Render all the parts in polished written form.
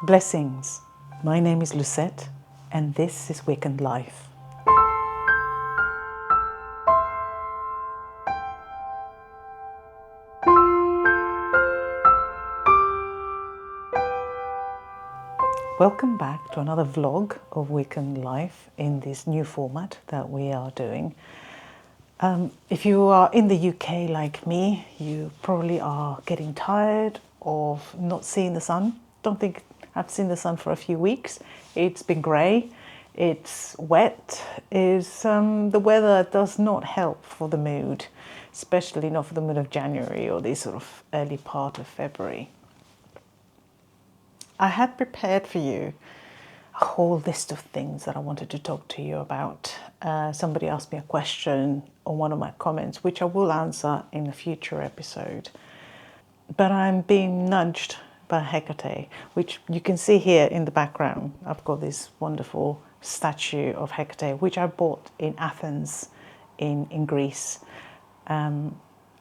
Blessings. My name is Lucette, and this is Weekend Life. Welcome back to another vlog of Weekend Life in this new format that we are doing. If you are in the UK like me, you probably are getting tired of not seeing the sun. Don't think I've seen the sun for a few weeks. It's been grey, it's wet, the weather does not help for the mood, especially not for the mood of January or the sort of early part of February. I had prepared for you a whole list of things that I wanted to talk to you about. Somebody asked me a question on one of my comments, which I will answer in a future episode. But I'm being nudged by Hekate, which you can see here in the background. I've got this wonderful statue of Hekate, which I bought in Athens in Greece. And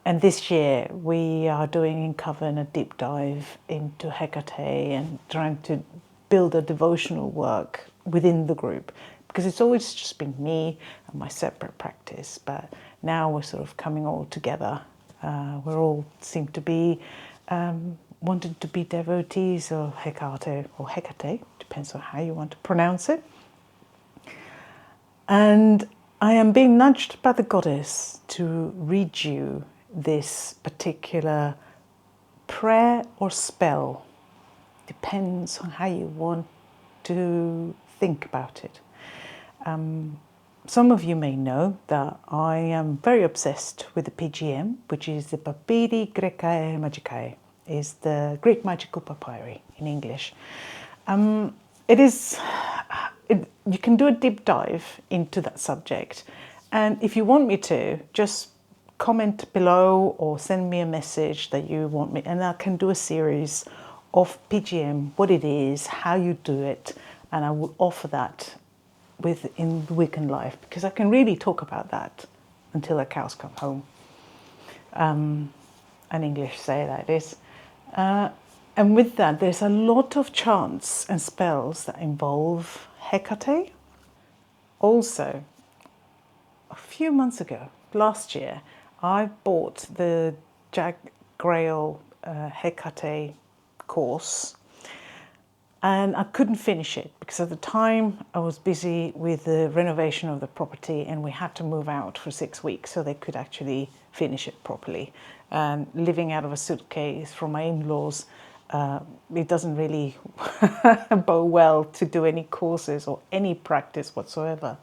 this year we are doing in Coven a deep dive into Hekate and trying to build a devotional work within the group, because it's always just been me and my separate practice, but now we're sort of coming all together. We all seem to be wanting to be devotees of Hekate or Hekate, depends on how you want to pronounce it. And I am being nudged by the goddess to read you this particular prayer or spell. Depends on how you want to think about it. Some of you may know that I am very obsessed with the PGM, which is the Papyri Graecae Magicae, is the Greek magical papyri in English. You can do a deep dive into that subject, and if you want me to, just comment below or send me a message that you want me, and I can do a series of PGM, what it is, how you do it, and I will offer that within the Weekend Life, because I can really talk about that until the cows come home. An English say that is. And with that, there's a lot of chants and spells that involve Hekate. Also, a few months ago, last year, I bought the Jack Grail Hekate course, and I couldn't finish it because at the time I was busy with the renovation of the property and we had to move out for 6 weeks so they could actually finish it properly. And living out of a suitcase from my in-laws, it doesn't really bode well to do any courses or any practice whatsoever.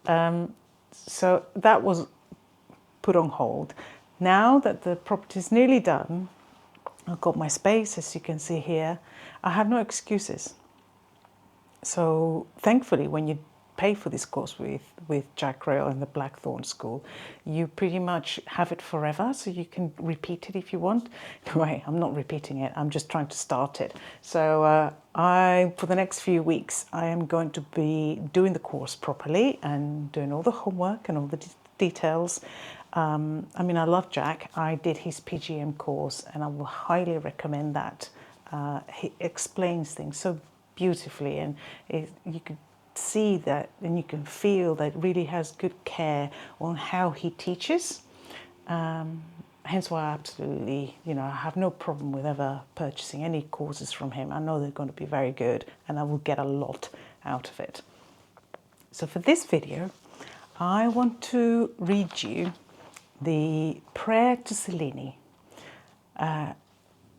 So that was put on hold. Now that the property is nearly done, I've got my space, as you can see here. I have no excuses. So thankfully, when you pay for this course with Jack Grail and the Blackthorn School, you pretty much have it forever, so you can repeat it if you want. Anyway, I'm not repeating it, I'm just trying to start it. So for the next few weeks, I am going to be doing the course properly and doing all the homework and all the details. I mean, I love Jack. I did his PGM course and I will highly recommend that. He explains things so beautifully, and you can see that and you can feel that really has good care on how he teaches. Hence why I absolutely, I have no problem with ever purchasing any courses from him. I know they're going to be very good and I will get a lot out of it. So for this video, I want to read you the prayer to Selene.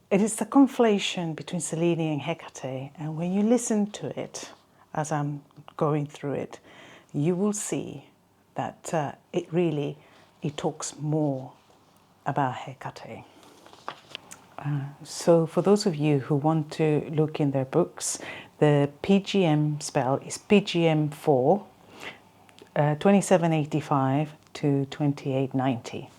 It is the conflation between Selene and Hekate, and when you listen to it, as I'm going through it, you will see that it talks more about Hekate. So for those of you who want to look in their books, the PGM spell is PGM IV, 2785 to 2890.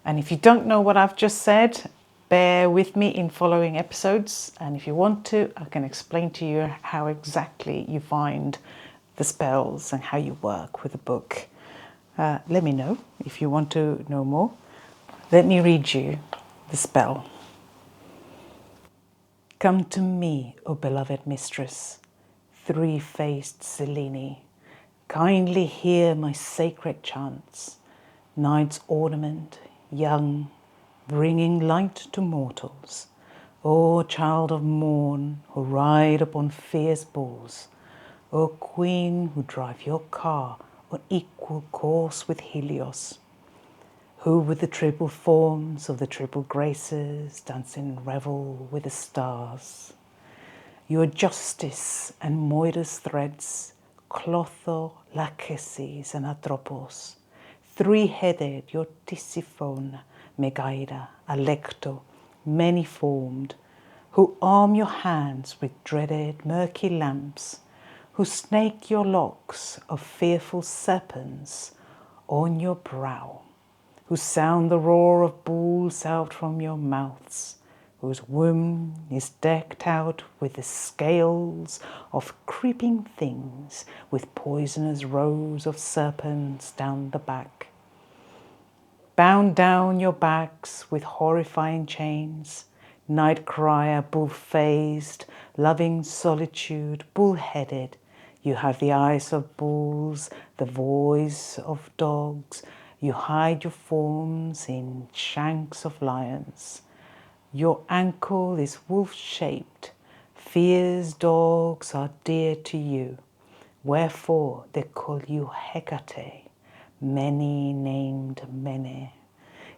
And if you don't know what I've just said, bear with me in following episodes, and if you want to, I can explain to you how exactly you find the spells and how you work with the book. Let me know if you want to know more. Let me read you the spell. Come to me, O beloved mistress, three-faced Selene. Kindly hear my sacred chants, night's ornament, young, bringing light to mortals. O child of morn, who ride upon fierce bulls, O queen who drive your car on equal course with Helios, who with the triple forms of the triple graces dance in revel with the stars. Your justice and Moida's threads, Clotho, Lachesis, and Atropos, three-headed your Tisiphone, Megaida, Alecto, many-formed, who arm your hands with dreaded murky lamps, who snake your locks of fearful serpents on your brow, who sound the roar of bulls out from your mouths, whose womb is decked out with the scales of creeping things, with poisonous rows of serpents down the back. Bound down your backs with horrifying chains, night crier, bull-faced, loving solitude, bull-headed, you have the eyes of bulls, the voice of dogs, you hide your forms in shanks of lions. Your ankle is wolf-shaped, fierce dogs are dear to you, wherefore they call you Hekate, many-named Mene.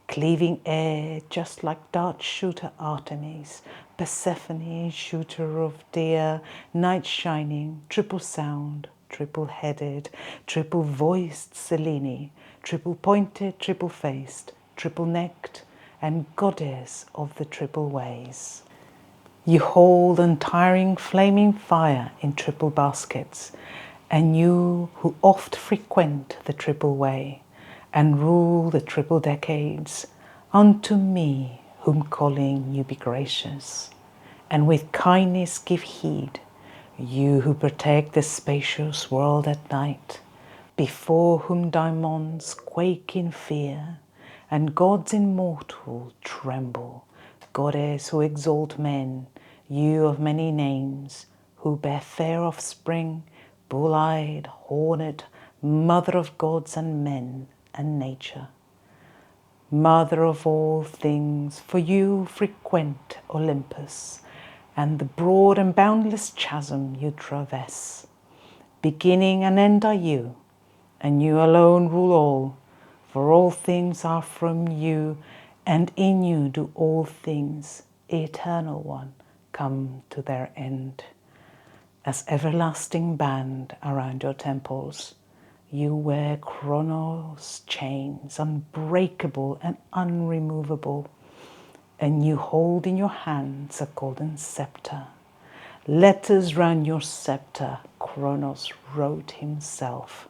Cleaving air just like dart shooter Artemis, Persephone, shooter of deer, night shining, triple sound, triple-headed, triple-voiced Selene, triple-pointed, triple-faced, triple-necked, and goddess of the triple ways. You hold untiring flaming fire in triple baskets, and you who oft frequent the triple way, and rule the triple decades, unto me whom calling you be gracious, and with kindness give heed, you who protect the spacious world at night, before whom daemons quake in fear, and gods immortal tremble, goddess who exalt men, you of many names, who bear fair offspring, bull-eyed, horned, mother of gods and men and nature. Mother of all things, for you frequent Olympus, and the broad and boundless chasm you traverse. Beginning and end are you, and you alone rule all, for all things are from you, and in you do all things, eternal one, come to their end. As everlasting band around your temples, you wear Chronos chains, unbreakable and unremovable, and you hold in your hands a golden scepter. Letters round your scepter Chronos wrote himself,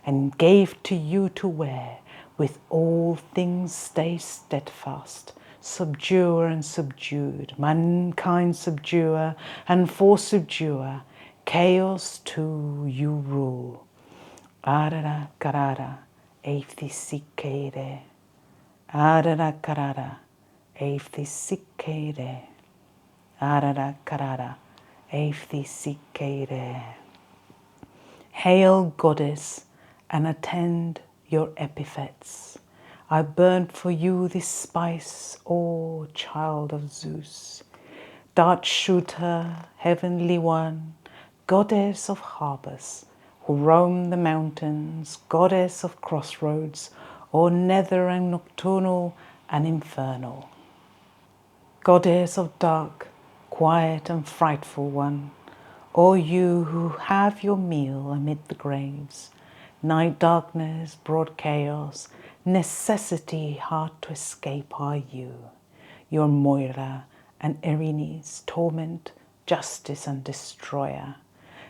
and gave to you to wear, with all things stay steadfast, subduer and subdued, mankind subduer and for subduer, chaos too you rule. Arara karara, eifthisikkere. Arara karara, eifthisikkere. Arara karara, eifthisikkere. Hail, goddess, and attend your epithets. I burnt for you this spice, O child of Zeus. Dart shooter, heavenly one, goddess of harbours, who roam the mountains, goddess of crossroads, O nether and nocturnal and infernal. Goddess of dark, quiet and frightful one, O you who have your meal amid the graves, night darkness, broad chaos, necessity hard to escape are you, your Moira and Erinyes, torment, justice and destroyer,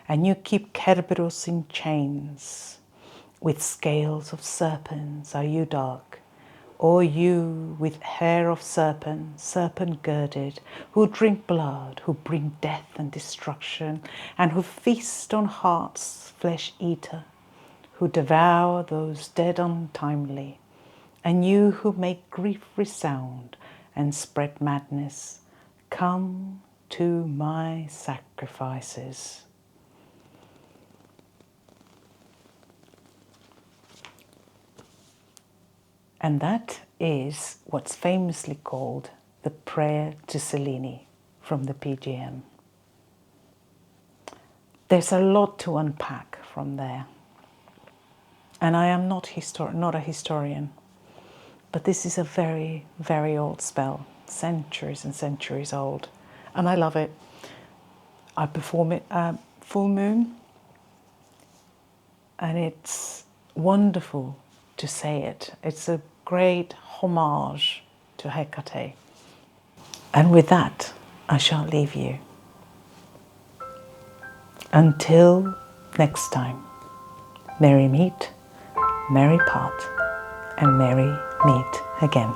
and you keep Kerberos in chains, with scales of serpents are you dark, O you with hair of serpent, serpent-girded, who drink blood, who bring death and destruction, and who feast on hearts, flesh-eater, who devour those dead untimely, and you who make grief resound and spread madness, come to my sacrifices. And that is what's famously called the prayer to Selene from the PGM. There's a lot to unpack from there. And I am not a historian, but this is a very, very old spell, centuries and centuries old. And I love it. I perform it at full moon, and it's wonderful to say it. It's a great homage to Hekate. And with that, I shall leave you. Until next time, merry meet, merry part, and merry meet again.